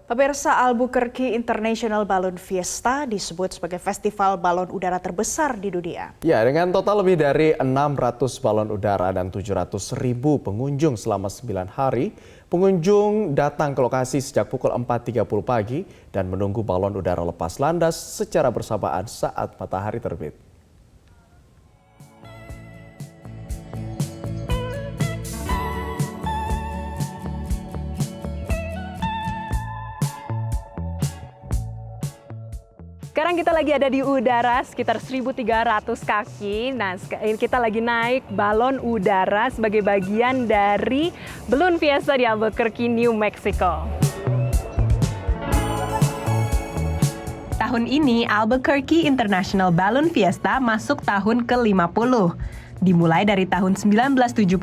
Pemirsa, Albuquerque International Balloon Fiesta disebut sebagai festival balon udara terbesar di dunia. Ya, dengan total lebih dari 600 balon udara dan 700.000 pengunjung selama 9 hari, pengunjung datang ke lokasi sejak pukul 4.30 pagi dan menunggu balon udara lepas landas secara bersamaan saat matahari terbit. Sekarang kita lagi ada di udara sekitar 1.300 kaki. Nah, kita lagi naik balon udara sebagai bagian dari Balloon Fiesta di Albuquerque, New Mexico. Tahun ini Albuquerque International Balloon Fiesta masuk tahun ke-50. Dimulai dari tahun 1972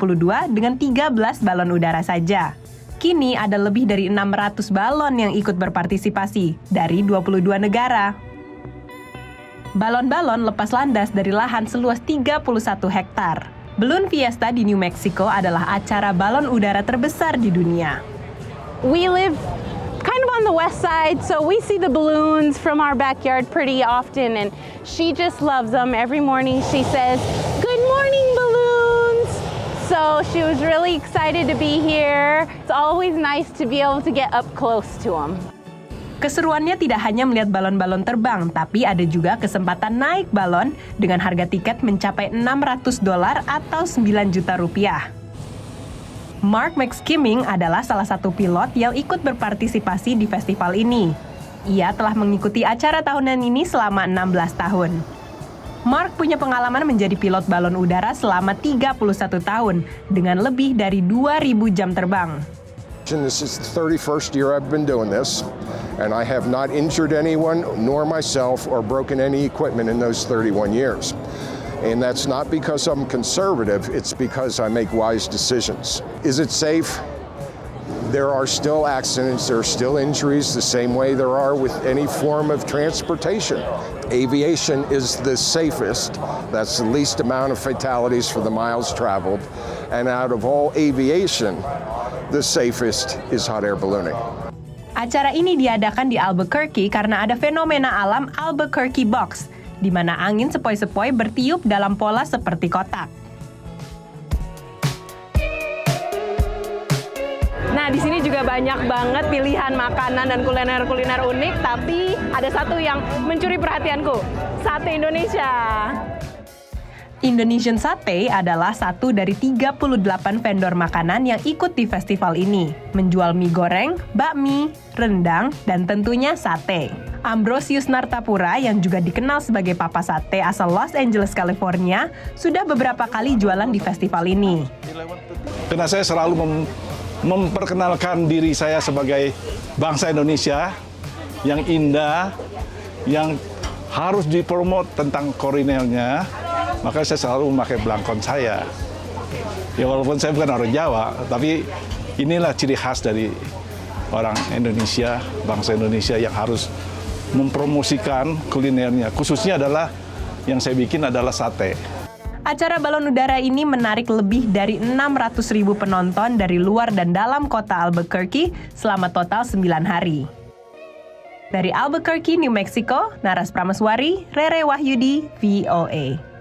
dengan 13 balon udara saja. Kini ada lebih dari 600 balon yang ikut berpartisipasi dari 22 negara. Balon-balon lepas landas dari lahan seluas 31 hektar. Balloon Fiesta di New Mexico adalah acara balon udara terbesar di dunia. We live kind of on the west side, so we see the balloons from our backyard pretty often, and she just loves them. Every morning she says, "Good morning, balloons!" So she was really excited to be here. It's always nice to be able to get up close to them. Keseruannya tidak hanya melihat balon-balon terbang, tapi ada juga kesempatan naik balon dengan harga tiket mencapai $600 atau 9 juta rupiah. Mark McSkimming adalah salah satu pilot yang ikut berpartisipasi di festival ini. Ia telah mengikuti acara tahunan ini selama 16 tahun. Mark punya pengalaman menjadi pilot balon udara selama 31 tahun dengan lebih dari 2.000 jam terbang. This is the 31st year I've been doing this, and I have not injured anyone, nor myself, or broken any equipment in those 31 years. And that's not because I'm conservative, it's because I make wise decisions. Is it safe? There are still accidents, there are still injuries, the same way there are with any form of transportation. Aviation is the safest, that's the least amount of fatalities for the miles traveled, and out of all aviation, the safest is hot air ballooning. Acara ini diadakan di Albuquerque karena ada fenomena alam Albuquerque Box, di mana angin sepoi-sepoi bertiup dalam pola seperti kotak. Nah, di sini juga banyak banget pilihan makanan dan kuliner-kuliner unik, tapi ada satu yang mencuri perhatianku, sate Indonesia. Indonesian Sate adalah satu dari 38 vendor makanan yang ikut di festival ini, menjual mie goreng, bakmi, rendang, dan tentunya sate. Ambrosius Nartapura yang juga dikenal sebagai Papa Sate asal Los Angeles, California, sudah beberapa kali jualan di festival ini. Karena saya selalu memperkenalkan diri saya sebagai bangsa Indonesia yang indah, yang harus dipromot tentang kulinernya, maka saya selalu memakai belangkon saya. Ya walaupun saya bukan orang Jawa, tapi inilah ciri khas dari orang Indonesia, bangsa Indonesia yang harus mempromosikan kulinernya. Khususnya adalah yang saya bikin adalah sate. Acara balon udara ini menarik lebih dari 600.000 penonton dari luar dan dalam kota Albuquerque selama total 9 hari. Dari Albuquerque, New Mexico, Naras Prameswari, Rere Wahyudi, VOA.